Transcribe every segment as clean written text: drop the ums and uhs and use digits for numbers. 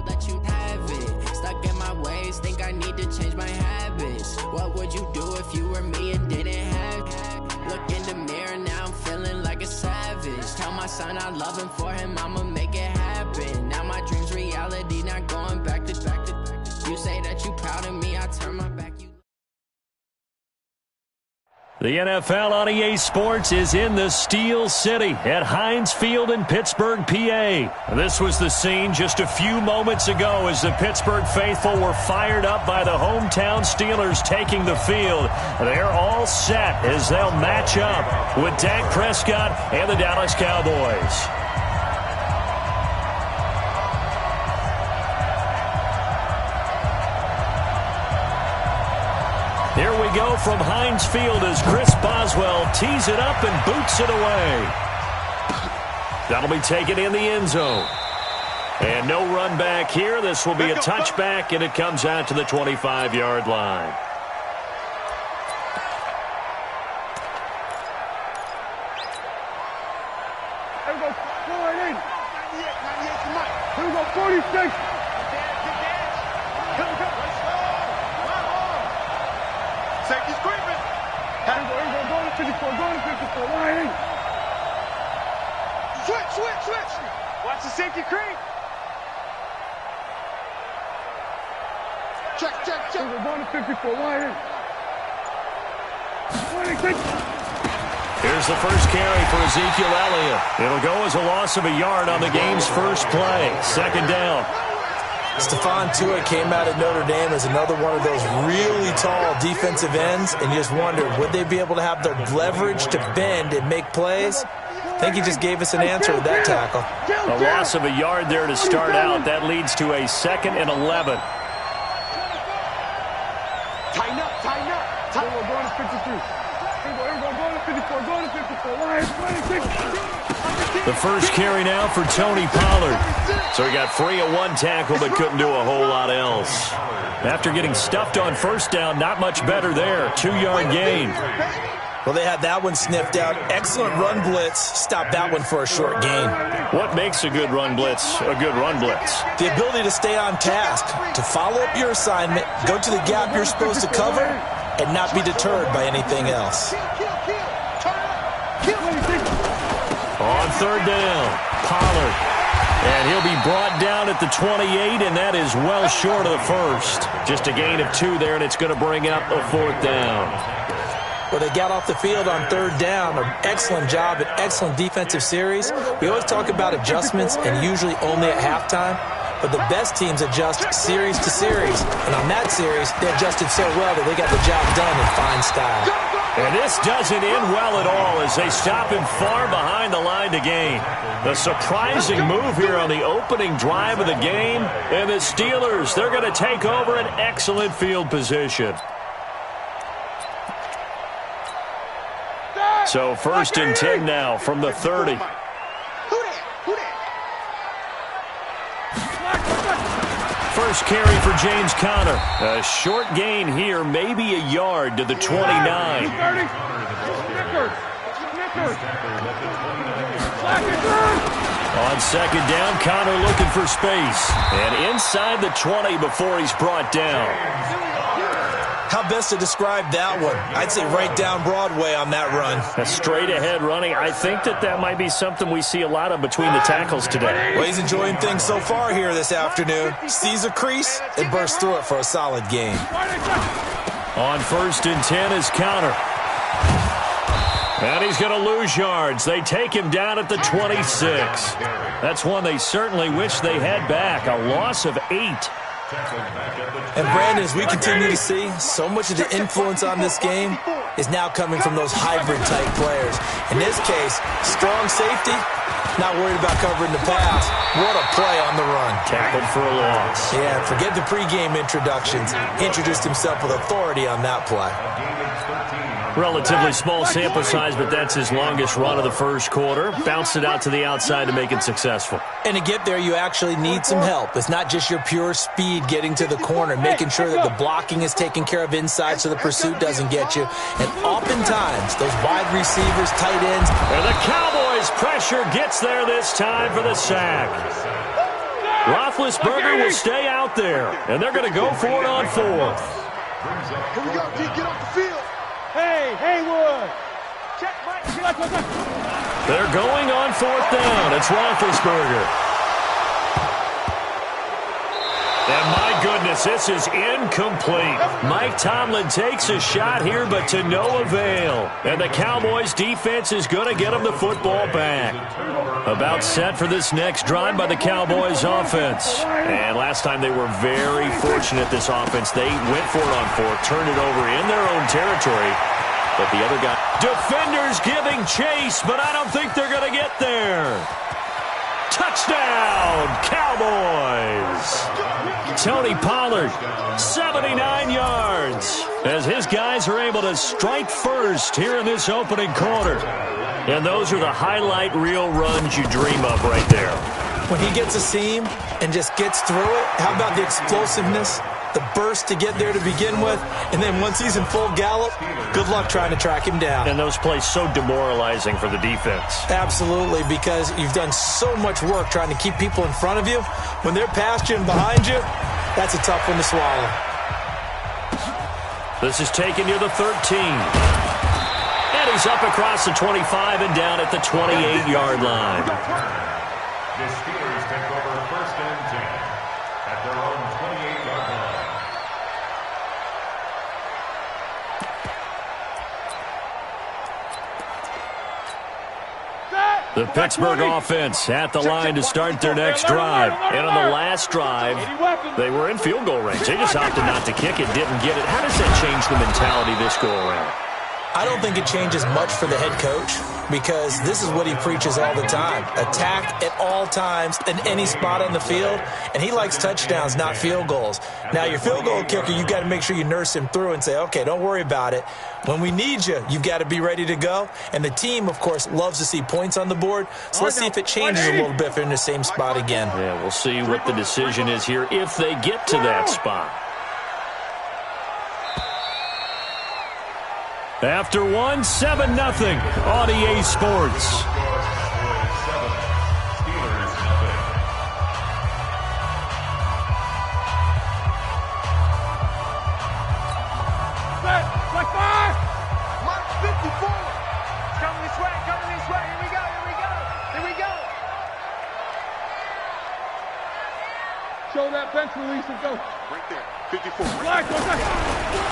let you have it. Stuck in my ways, think I need to change my habits. What would you do if you were me and didn't have it? Look in the mirror, now I'm feeling like a savage. Tell my son I love him, for him I'ma make it happen. Now my dream's reality, not going back to. You say that you proud of me, I turn my back. The NFL on EA Sports is in the Steel City at Heinz Field in Pittsburgh, PA. This was the scene just a few moments ago as the Pittsburgh faithful were fired up by the hometown Steelers taking the field. They're all set as they'll match up with Dak Prescott and the Dallas Cowboys. Here we go from Heinz Field as Chris Boswell tees it up and boots it away. That'll be taken in the end zone. And no run back here. This will be a touchback, and it comes out to the 25-yard line. Here we go, 48. 98, come on. Here we go, 46. Safety's creeping. Here we go, go to 54, go to 54, line. Switch. Watch the safety creep. Check. Here we go, going to 54, line. 26. Here's the first carry for Ezekiel Elliott. It'll go as a loss of a yard on the game's first play. Second down. Stephon Tuitt came out of Notre Dame as another one of those really tall defensive ends, and you just wondered, would they be able to have the leverage to bend and make plays? I think he just gave us an answer with that tackle. A loss of a yard there to start out. That leads to a 2nd and 11. Tighten up. We're going to 53. Here we go, going to 54, going to 54, line, 26. The first carry now for Tony Pollard. So he got free of one tackle but couldn't do a whole lot else. After getting stuffed on first down, not much better there. 2-yard gain. Well, they had that one sniffed out. Excellent run blitz. Stopped that one for a short gain. What makes a good run blitz a good run blitz? The ability to stay on task, to follow up your assignment, go to the gap you're supposed to cover, and not be deterred by anything else. On third down, Pollard. And he'll be brought down at the 28, and that is well short of the first. Just a gain of 2 there, and it's going to bring up a 4th down. Well, they got off the field on third down. An excellent job, an excellent defensive series. We always talk about adjustments, and usually only at halftime. But the best teams adjust series to series. And on that series, they adjusted so well that they got the job done in fine style. And this doesn't end well at all as they stop him far behind the line to gain. The surprising move here on the opening drive of the game. And the Steelers, they're going to take over an excellent field position. So 1st and 10 now from the 30. First carry for James Conner. A short gain here, maybe a yard to the 29. On second down, Conner looking for space. And inside the 20 before he's brought down. How best to describe that one? I'd say right down Broadway on that run. A straight-ahead running. I think that might be something we see a lot of between the tackles today. Well, he's enjoying things so far here this afternoon. Sees a crease and bursts through it for a solid gain. On 1st and 10 is Conner. And he's going to lose yards. They take him down at the 26. That's one they certainly wish they had back. A loss of 8. And Brandon, as we continue to see, so much of the influence on this game is now coming from those hybrid-type players. In this case, strong safety, not worried about covering the pass. What a play on the run. Tackled for a loss. Yeah, forget the pregame introductions. Introduced himself with authority on that play. Relatively small sample size, but that's his longest run of the first quarter. Bounced it out to the outside to make it successful. And to get there, you actually need some help. It's not just your pure speed getting to the corner, making sure that the blocking is taken care of inside so the pursuit doesn't get you. And oftentimes, those wide receivers, tight ends. And the Cowboys' pressure gets there this time for the sack. Roethlisberger will stay out there, and they're going to go for it on fourth. Here we go, D. Get off the field. Hey, Haywood. Check, Mike. They're going on fourth down. It's Roethlisberger. And my goodness, this is incomplete. Mike Tomlin takes a shot here, but to no avail. And the Cowboys defense is going to get him the football back. About set for this next drive by the Cowboys offense. And last time they were very fortunate, this offense. They went for it on fourth, turned it over in their own territory. But the other guy... Defenders giving chase, but I don't think they're going to get there. Touchdown, Cowboys! Tony Pollard, 79 yards, as his guys are able to strike first here in this opening quarter. And those are the highlight reel runs you dream of right there. When he gets a seam and just gets through it, how about the explosiveness, the burst to get there to begin with, and then once he's in full gallop, good luck trying to track him down. And those plays so demoralizing for the defense. Absolutely, because you've done so much work trying to keep people in front of you. When they're past you and behind you, that's a tough one to swallow. This is taken near the 13. And he's up across the 25 and down at the 28-yard line. The Steelers take over first and 10 at their own 28-yard line. The Pittsburgh offense at the line to start their next drive. And on the last drive, they were in field goal range. They just opted not to kick it, didn't get it. How does that change the mentality this go around? I don't think it changes much for the head coach because this is what he preaches all the time. Attack at all times in any spot on the field, and he likes touchdowns, not field goals. Now, your field goal kicker, you've got to make sure you nurse him through and say, okay, don't worry about it. When we need you, you've got to be ready to go. And the team, of course, loves to see points on the board. So let's see if it changes a little bit if they're in the same spot again. Yeah, we'll see what the decision is here if they get to that spot. After 1, 7-0 on EA Sports. Like 5. Mark 54. Coming this way, coming this way. Here we go, here we go. Here we go. Show that bench release and go. Right there. 54. Relax,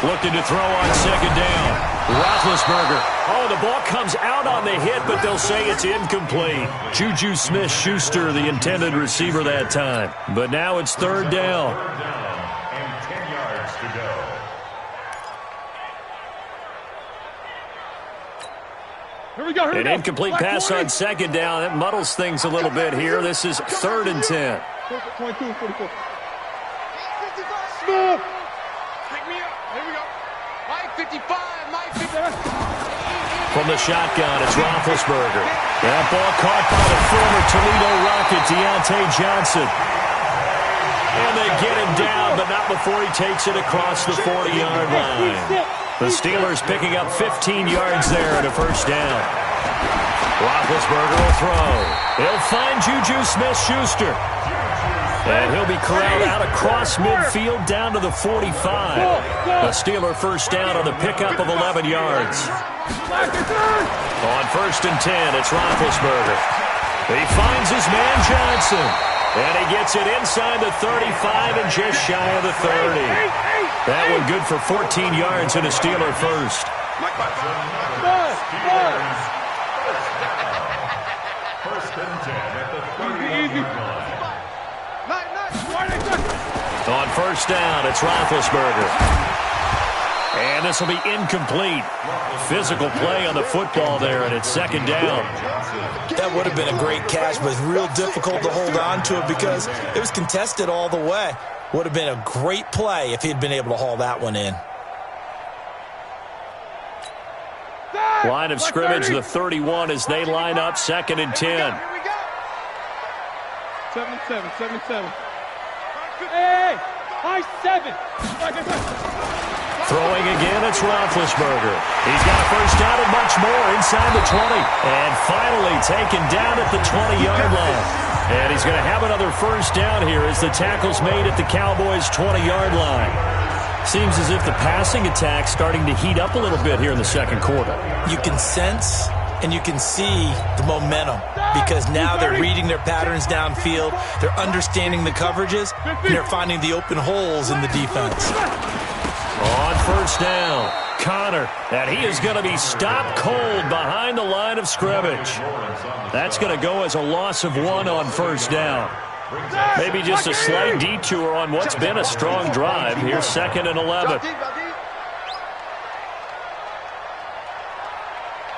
looking to throw on second down. Roethlisberger. Oh, the ball comes out on the hit, but they'll say it's incomplete. Juju Smith-Schuster, the intended receiver that time. But now it's third down. And 10 yards to go. Here we go, An incomplete pass on second down. That muddles things a little bit here. This is 3rd and 10. 22 and 44. Smith! Pick me up. Here we go. Mike 55. Mike 55. From the shotgun, it's Roethlisberger. That ball caught by the former Toledo Rocket, Deontay Johnson. And they get him down, but not before he takes it across the 40-yard line. The Steelers picking up 15 yards there at a first down. Roethlisberger will throw. He'll find Juju Smith-Schuster. And he'll be corralled out across midfield down to the 45. A Steeler first down on the pickup of 11 yards. On 1st and 10, it's Roethlisberger. He finds his man Johnson. And he gets it inside the 35 and just shy of the 30. That one good for 14 yards and a Steeler first. First and 10 at the 30-yard line. On first down, it's Roethlisberger. And this will be incomplete. Physical play on the football there, and it's second down. That would have been a great catch, but it's real difficult to hold on to it because it was contested all the way. Would have been a great play if he'd been able to haul that one in. Line of scrimmage, the 31 as they line up 2nd and 10. 7-7. Hey, high 7. Throwing again, it's Roethlisberger. He's got a first down and much more inside the 20. And finally taken down at the 20-yard line. And he's going to have another first down here as the tackle's made at the Cowboys' 20-yard line. Seems as if the passing attack's starting to heat up a little bit here in the second quarter. You can sense and you can see the momentum because now they're reading their patterns downfield, they're understanding the coverages, and they're finding the open holes in the defense. On first down, Connor, and he is going to be stopped cold behind the line of scrimmage. That's going to go as a loss of 1 on first down. Maybe just a slight detour on what's been a strong drive. Here's 2nd and 11.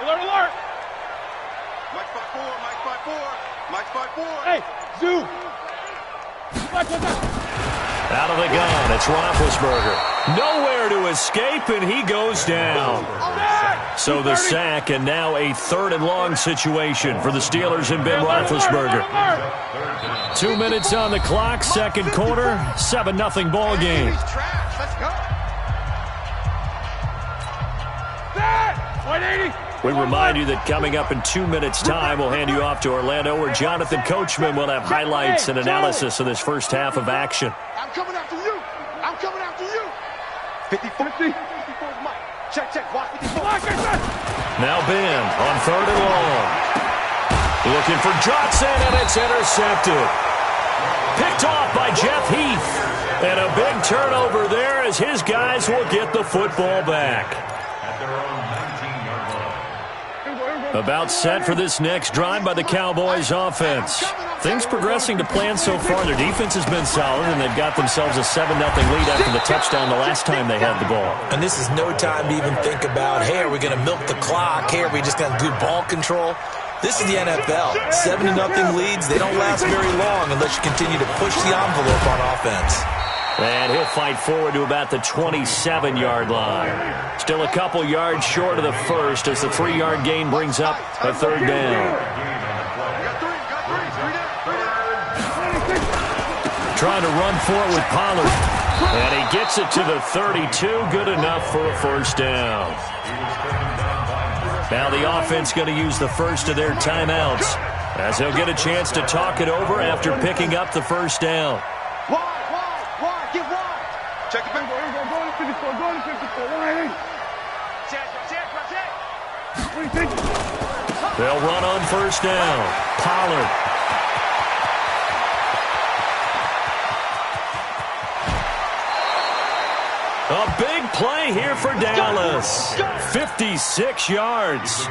Alert! Mike 5-4. Hey, Zoo! Out of the gun, it's Roethlisberger. Nowhere to escape, and he goes down. So the sack, and now a 3rd and long situation for the Steelers and Ben Roethlisberger. 2 minutes on the clock, second quarter, 7-0 ball game. Let's go. We remind you that coming up in 2 minutes' time, we'll hand you off to Orlando, where Jonathan Coachman will have highlights and analysis of this first half of action. I'm coming after you. 50-50. Check. Watch 54. Now Ben on 3rd and long. Looking for Johnson, and it's intercepted. Picked off by Jeff Heath. And a big turnover there as his guys will get the football back. About set for this next drive by the Cowboys offense. Things progressing to plan so far. Their defense has been solid, and they've got themselves a 7-0 lead after the touchdown the last time they had the ball. And this is no time to even think about, hey, are we going to milk the clock? Hey, are we just going to do ball control? This is the NFL. 7-0 leads, they don't last very long unless you continue to push the envelope on offense. And he'll fight forward to about the 27-yard line. Still a couple yards short of the first as the 3-yard gain brings up a 3rd down. Trying to run for it with Pollard. And he gets it to the 32. Good enough for a first down. Now the offense going to use the first of their timeouts as he'll get a chance to talk it over after picking up the first down. Wide, get wide. Check it back. Go to 54, go to 54. Check. They'll run on first down. Pollard. A big play here for Dallas. 56 yards.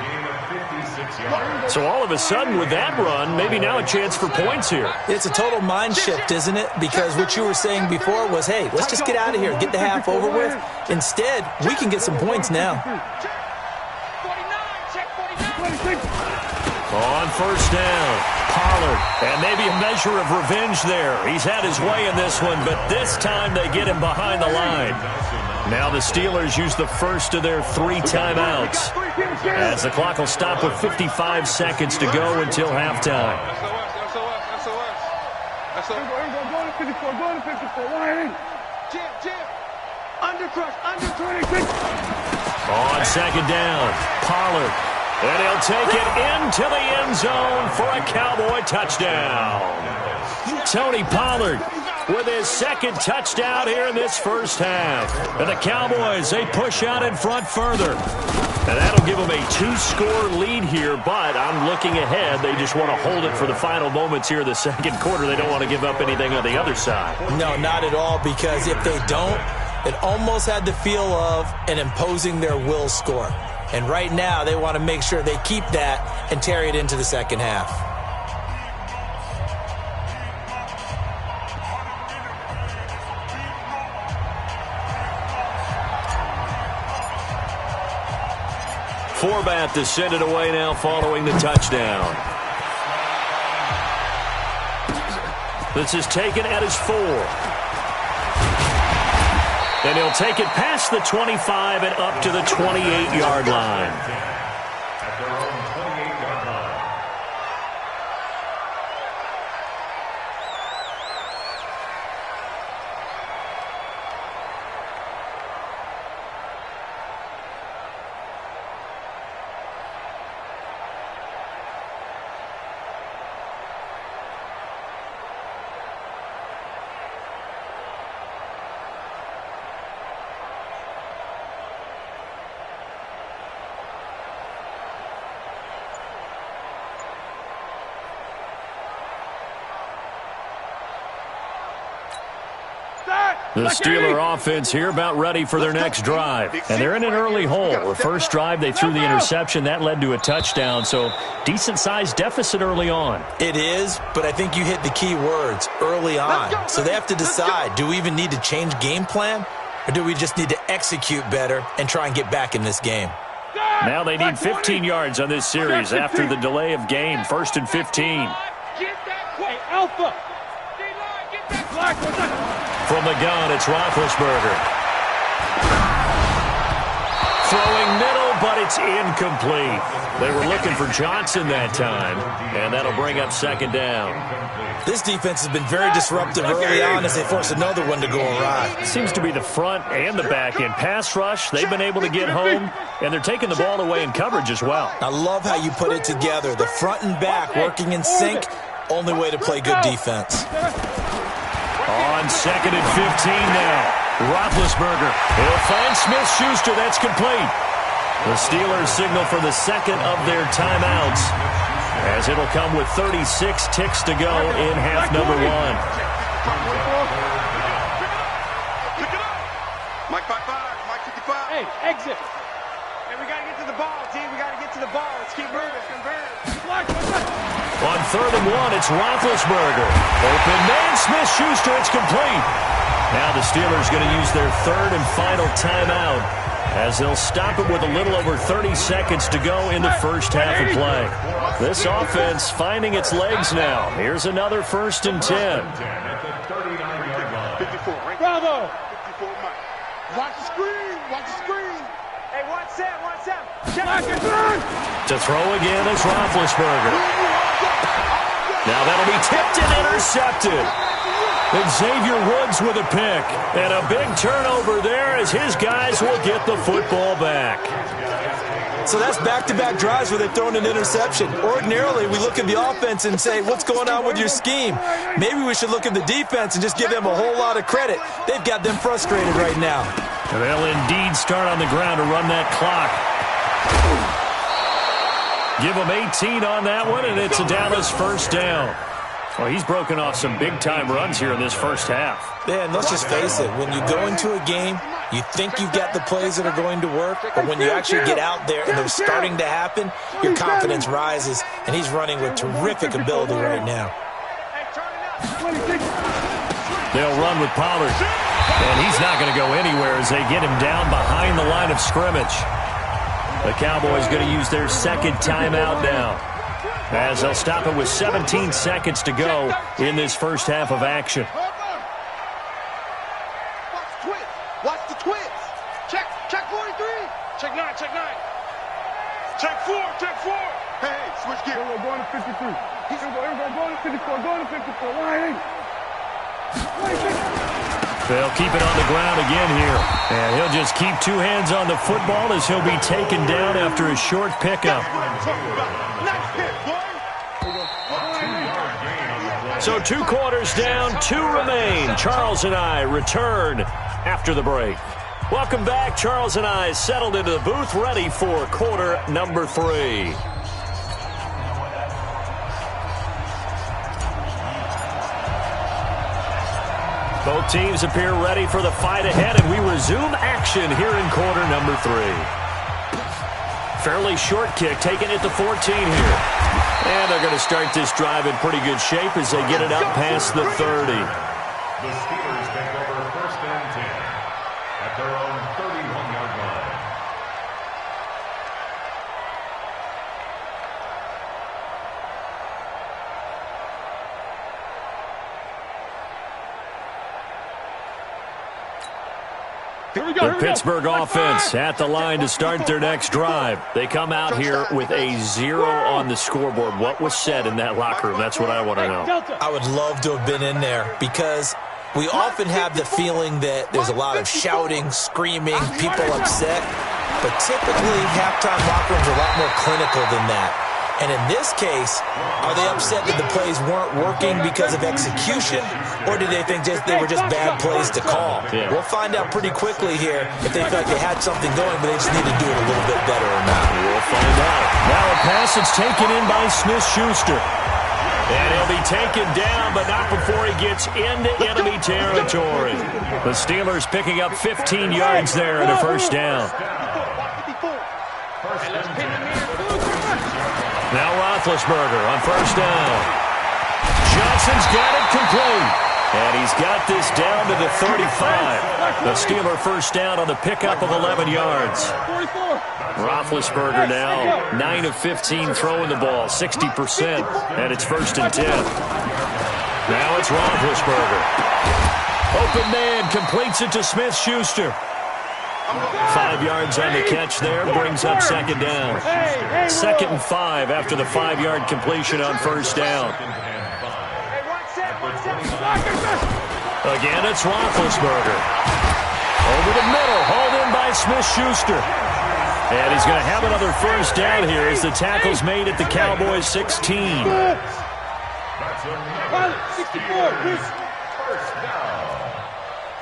So all of a sudden with that run, maybe now a chance for points here. It's a total mind shift, isn't it? Because what you were saying before was, hey, let's just get out of here, get the half over with. Instead, we can get some points now. On first down, Pollard. And maybe a measure of revenge there. He's had his way in this one, but this time they get him behind the line. Now the Steelers use the first of their 3 timeouts as the clock will stop with 55 seconds to go until halftime. Go to 54, go to 54. Jim. Under crush. On second down, Pollard. And he'll take it into the end zone for a Cowboy touchdown. Tony Pollard with his 2nd touchdown here in this first half. And the Cowboys, they push out in front further. And that'll give them a 2-score lead here, but I'm looking ahead. They just want to hold it for the final moments here in the second quarter. They don't want to give up anything on the other side. No, not at all, because if they don't, it almost had the feel of an imposing their will score. And right now, they want to make sure they keep that and carry it into the second half. Forbath to send it away now following the touchdown. This is taken at his 4. And he'll take it past the 25 and up to the 28-yard line. At their own 28-yard line. The Steeler offense here about ready for their next drive. And they're in an early hole. The first drive, they threw the interception. That led to a touchdown. So decent-sized deficit early on. It is, but I think you hit the key words, early on. So they have to decide, do we even need to change game plan? Or do we just need to execute better and try and get back in this game? Now they need 15 yards on this series after the delay of game. 1st and 15. Get that quick. Alpha. Get that black. From the gun, it's Roethlisberger. Throwing middle, but it's incomplete. They were looking for Johnson that time, and that'll bring up 2nd down. This defense has been very disruptive early on as they force another one to go awry. Seems to be the front and the back end. Pass rush, they've been able to get home, and they're taking the ball away in coverage as well. I love how you put it together. The front and back working in sync, only way to play good defense. On 2nd and 15 now. Roethlisberger. He'll find Smith-Schuster. That's complete. The Steelers signal for the second of their timeouts, as it'll come with 36 ticks to go in half number 1. Mike 55, Mike 55. Hey, exit. Hey, we got to get to the ball, team. We got to get to the ball. Let's keep moving. On 3rd and 1, it's Roethlisberger. Open man, Smith-Schuster. It's complete. Now the Steelers going to use their 3rd and final timeout, as they'll stop it with a little over 30 seconds to go in the first half of play. This offense finding its legs now. Here's another 1st and 10. 54, right? Bravo. 54, Mike. Watch the screen. Watch the screen. Hey, 1-7, 1-7. Check. To throw again is Roethlisberger. Now that'll be tipped and intercepted. And Xavier Woods with a pick. And a big turnover there as his guys will get the football back. So that's back-to-back drives where they've thrown an interception. Ordinarily, we look at the offense and say, what's going on with your scheme? Maybe we should look at the defense and just give them a whole lot of credit. They've got them frustrated right now. And they'll indeed start on the ground to run that clock. Give them 18 on that one, and it's a Dallas 1st down. Well, he's broken off some big-time runs here in this first half. Yeah, and let's just face it. When you go into a game, you think you've got the plays that are going to work, but when you actually get out there and they're starting to happen, your confidence rises, and he's running with terrific ability right now. They'll run with Pollard, and he's not going to go anywhere as they get him down behind the line of scrimmage. The Cowboys going to use their 2nd timeout now, as they'll stop it with 17 seconds to go in this first half of action. Watch the twins. Check 43. Check 9, check 9. Check 4, check 4. Hey, switch gear. Here we go, going to 53. Here we go, going to 54, going to 54. Line 8. They'll keep it on the ground again here. And he'll just keep 2 hands on the football as he'll be taken down after a short pickup. So 2 quarters down, 2 remain. Charles and I return after the break. Welcome back. Charles and I settled into the booth, ready for quarter number 3. Both teams appear ready for the fight ahead, and we resume action here in quarter number 3. Fairly short kick, taking it to 14 here. And they're going to start this drive in pretty good shape as they get it up past the 30. The Steelers take over 1st and 10 at their own 31-yard line. The Pittsburgh offense at the line to start their next drive. They come out here with a 0 on the scoreboard. What was said in that locker room? That's what I want to know. I would love to have been in there because we often have the feeling that there's a lot of shouting, screaming, people upset. But typically, halftime locker rooms are a lot more clinical than that. And in this case, are they upset that the plays weren't working because of execution, or did they think they were just bad plays to call? Yeah. We'll find out pretty quickly here if they feel like they had something going, but they just need to do it a little bit better or not. We'll find out. Now a pass that's taken in by Smith-Schuster. And he'll be taken down, but not before he gets into enemy territory. The Steelers picking up 15 yards there and a first down. Now Roethlisberger on first down. Johnson's got it complete. And he's got this down to the 35. The Steeler first down on the pickup of 11 yards. Roethlisberger now 9 of 15 throwing the ball, 60%, and it's first and 10. Now it's Roethlisberger. Open man completes it to Smith-Schuster. 5 yards on the catch there, brings up second down. 2nd and 5 after the 5-yard completion on first down. Again, it's Roethlisberger. Over the middle, hauled in by Smith-Schuster. And he's going to have another first down here as the tackle's made at the Cowboys' 16.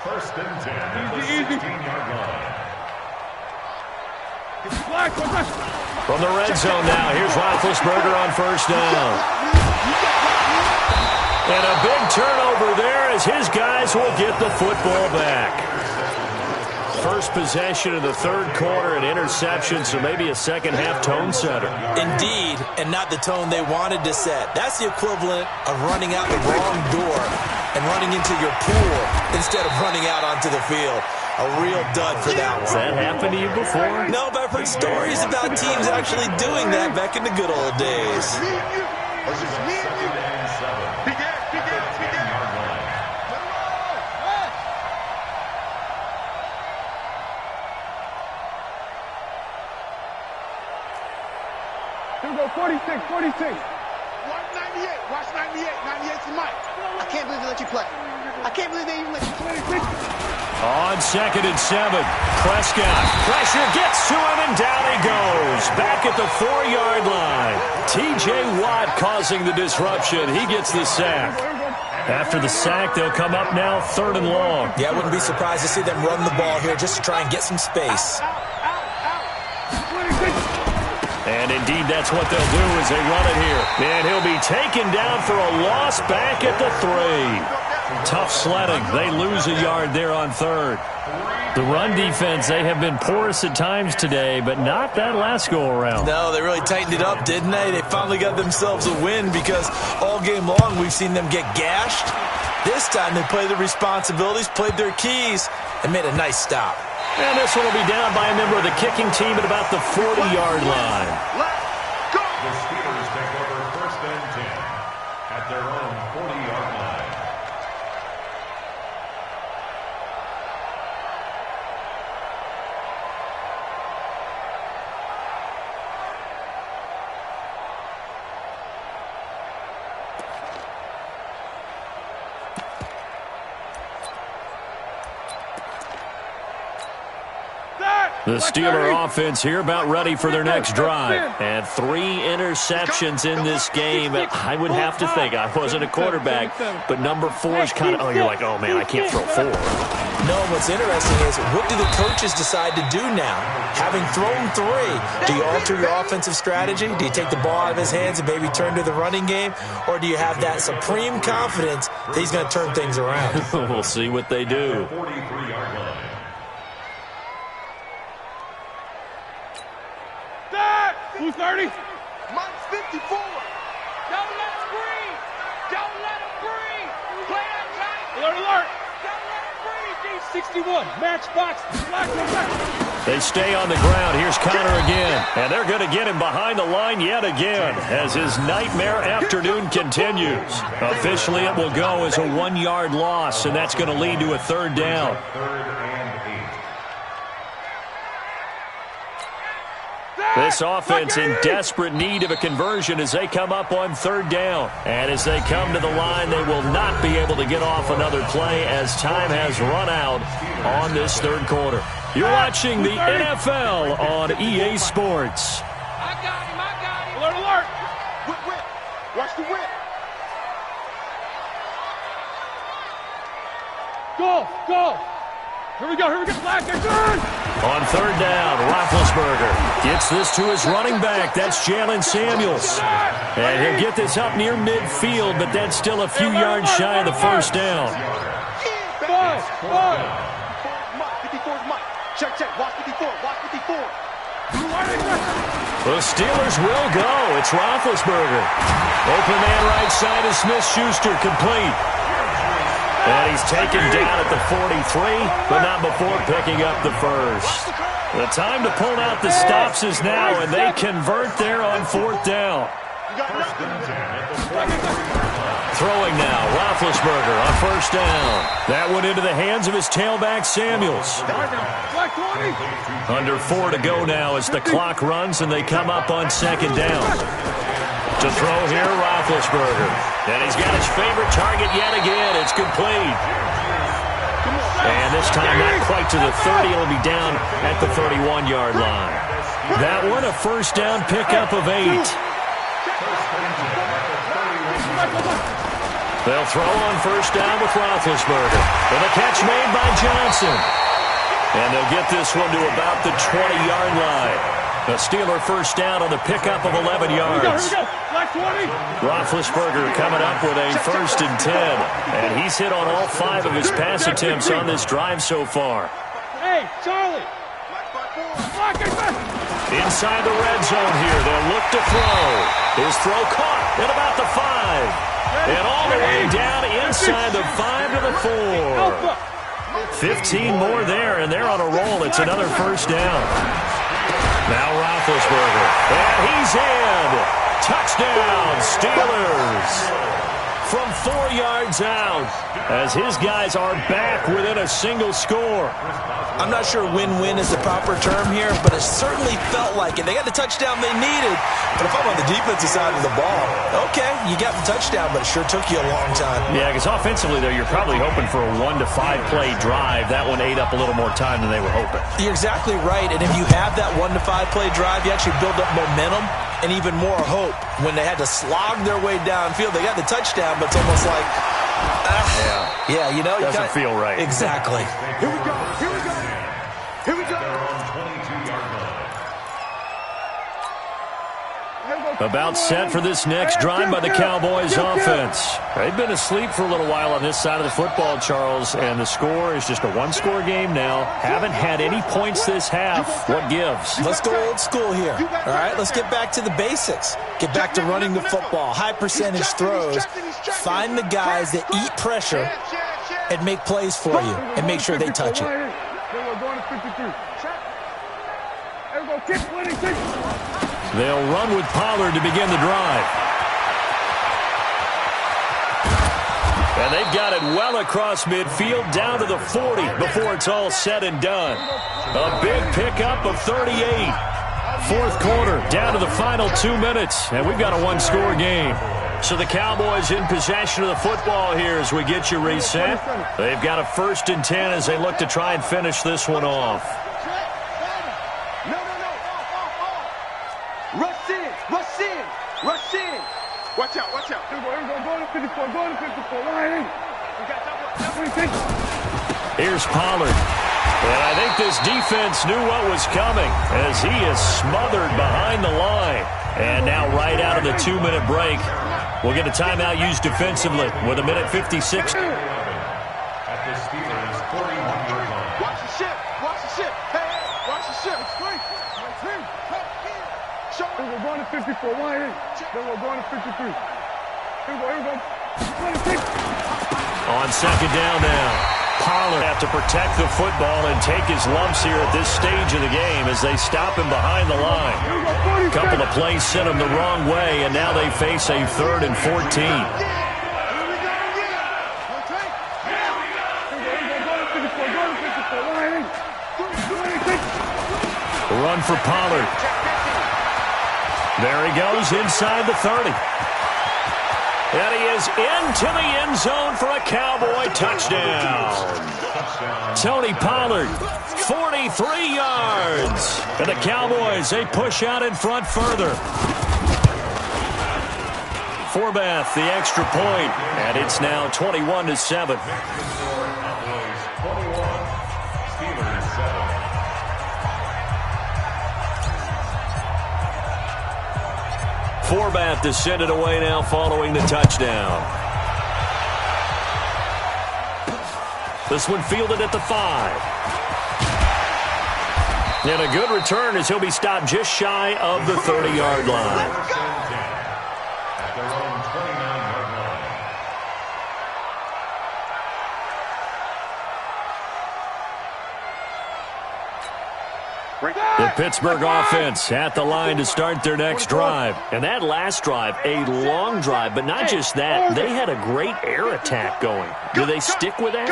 First and 10 at the 16-yard line. From the red zone now, here's Roethlisberger on first down. And a big turnover there as his guys will get the football back. First possession of the third quarter, an interception, so maybe a second-half tone setter. Indeed, and not the tone they wanted to set. That's the equivalent of running out the wrong door and running into your pool instead of running out onto the field. A real dud for that one. Has that happened to you before? No, but I've heard stories about teams actually doing that back in the good old days. Here we go, 46. Watch 98. Watch 98. 98's the mic. I can't believe they let you play. I can't believe they even let you play. On 2nd and 7, Prescott. Pressure gets to him, and down he goes. Back at the 4-yard line. T.J. Watt causing the disruption. He gets the sack. After the sack, they'll come up now 3rd and long. Yeah, I wouldn't be surprised to see them run the ball here just to try and get some space. And indeed, that's what they'll do as they run it here. And he'll be taken down for a loss back at the 3. Tough sledding. They lose a yard there on 3rd. The run defense, they have been porous at times today, but not that last go-around. No, they really tightened it up, didn't they? They finally got themselves a win because all game long we've seen them get gashed. This time they played their responsibilities, played their keys, and made a nice stop. And this one will be down by a member of the kicking team at about the 40-yard line. The Steelers take over first and 10 at their own 40-yard line. The Steeler offense here about ready for their next drive. And 3 interceptions in this game. I would have to think, I wasn't a quarterback, but number 4 is kind of, oh, you're like, oh, man, I can't throw 4. No, what's interesting is what do the coaches decide to do now? Having thrown 3, do you alter your offensive strategy? Do you take the ball out of his hands and maybe turn to the running game? Or do you have that supreme confidence that he's going to turn things around? We'll see what they do. 43-yard line. Who's 30? Mike's 54. Don't let him breathe. Don't let him breathe. Play that tight. Alert, alert. Don't let him breathe. 61. Matchbox. They stay on the ground. Here's Connor again. And they're going to get him behind the line yet again as his nightmare afternoon continues. Officially, it will go as a 1-yard loss, and that's going to lead to a 3rd down. 3rd and 8. This offense in desperate need of a conversion as they come up on 3rd down. And as they come to the line, they will not be able to get off another play as time has run out on this 3rd quarter. You're watching the NFL on EA Sports. I got him. Alert, alert. Whip. Watch the whip. Go. Here we go. Black, they're good. On third down, Roethlisberger gets this to his running back. That's Jalen Samuels. And he'll get this up near midfield, but that's still a few yards shy of the first down. Five. 54's Mike. Check. Watch 54. The Steelers will go. It's Roethlisberger. Open man right side is Smith-Schuster, complete. And he's taken down at the 43, but not before picking up the first. The time to pull out the stops is now, and they convert there on fourth down. Throwing now, Roethlisberger on first down. That went into the hands of his tailback, Samuels. Under 4 to go now as the clock runs, and they come up on second down. To throw here, Roethlisberger. And he's got his favorite target yet again. It's complete. And this time not quite to the 30. It'll be down at the 31-yard line. That one a first down pickup of 8. They'll throw on first down with Roethlisberger. And a catch made by Johnson. And they'll get this one to about the 20-yard line. A Steeler first down on the pickup of 11 yards. Here we go. Black 20. Roethlisberger coming up with a 1st and 10. And he's hit on all 5 of his pass attempts on this drive so far. Hey, Charlie. Inside the red zone here. They'll look to throw. His throw caught at about the 5. And all the way down inside the 5 to the 4. 15 more there, and they're on a roll. It's another first down. Now Roethlisberger. And he's in. Touchdown, Steelers. From 4 yards out, as his guys are back within a single score. I'm not sure win-win is the proper term here, but it certainly felt like it. They got the touchdown they needed, but if I'm on the defensive side of the ball, okay, you got the touchdown, but it sure took you a long time. Yeah, because offensively, though, you're probably hoping for a 1 to 5 play drive. That one ate up a little more time than they were hoping. You're exactly right, and if you have that 1 to 5 play drive, you actually build up momentum and even more hope. When they had to slog their way downfield, they got the touchdown, but it's almost like, yeah, you know, doesn't feel right. Exactly. Here we go. About set for this next drive by the Cowboys offense. They've been asleep for a little while on this side of the football, Charles, and the score is just a one-score game now. Haven't had any points this half. What gives? Let's go old school here. All right, let's get back to the basics. Get back to running the football, high percentage throws. Find the guys that eat pressure and make plays for you and make sure they touch it. We're going to 53. There we go. Kick 26. They'll run with Pollard to begin the drive. And they've got it well across midfield down to the 40 before it's all said and done. A big pickup of 38. Fourth quarter, down to the final 2 minutes, and we've got a one-score game. So the Cowboys in possession of the football here as we get you reset. They've got a 1st and 10 as they look to try and finish this one off. Rush in. Watch out. Here we go. Go to 54. Line. Here's Pollard. And I think this defense knew what was coming as he is smothered behind the line. And now right out of the 2-minute break, we'll get a timeout used defensively with 1:56. At the Steelers' 41-yard line. Watch the ship. Hey, watch the ship. It's free. We're going to 54. Line. Then we're going to 53. Here we go. 26. On second down now, Pollard have to protect the football and take his lumps here at this stage of the game as they stop him behind the line. A couple of plays sent him the wrong way, and now they face a 3rd and 14. Run for Pollard. There he goes inside the 30. And he is into the end zone for a Cowboy touchdown. Tony Pollard, 43 yards. And the Cowboys, they push out in front further. Forbath, the extra point, and it's now 21-7. Forbath to send it away now following the touchdown. This one fielded at the 5. And a good return as he'll be stopped just shy of the 30-yard line. At their own 29-yard line. The Pittsburgh offense at the line to start their next drive. And that last drive, a long drive, but not just that. They had a great air attack going. Do they stick with that?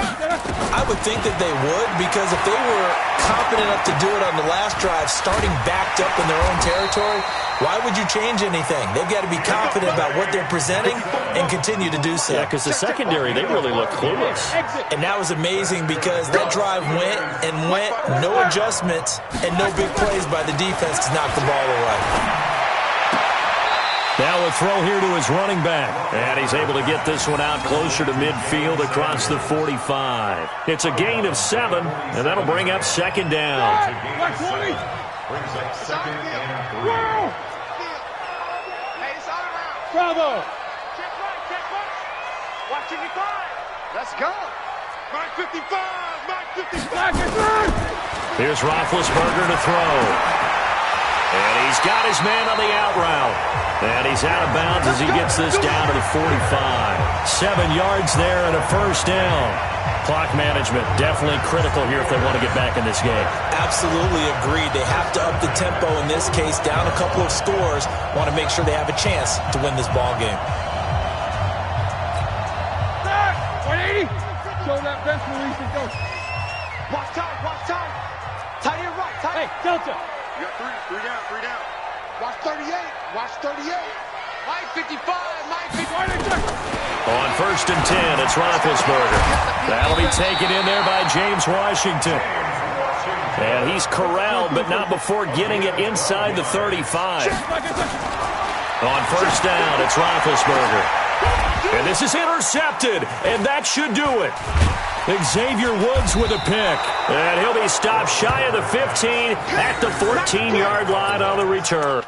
I would think that they would, because if they were confident enough to do it on the last drive, starting backed up in their own territory, why would you change anything? They've got to be confident about what they're presenting and continue to do so. Yeah, because the secondary, they really look clueless. And that was amazing because that drive went and went, no adjustments, and no big plays by the defense to knock the ball away. Now a throw here to his running back. And he's able to get this one out closer to midfield across the 45. It's a gain of 7, and that'll bring up second down. Brings up second and 3. Hey, it's all around. Bravo. Check right. Watch it get by. Let's go. Mark 55. Mark 55. Here's Roethlisberger to throw. And he's got his man on the out route. And he's out of bounds as he gets this down to the 45. 7 yards there and a first down. Clock management definitely critical here if they want to get back in this game. Absolutely agreed. They have to up the tempo in this case, down a couple of scores. Want to make sure they have a chance to win this ball game. 180. Show that best release and go. Watch time. Watch time. Tight end right. Tight. Hey, Delta. You got 3 down. Watch 38. Watch 38. Mike 55. Mike 55. On first and 10, it's Roethlisberger. That'll be taken in there by James Washington. And he's corralled, but not before getting it inside the 35. On first down, it's Roethlisberger. And this is intercepted, and that should do it. Xavier Woods with a pick. And he'll be stopped shy of the 15 at the 14-yard line on the return.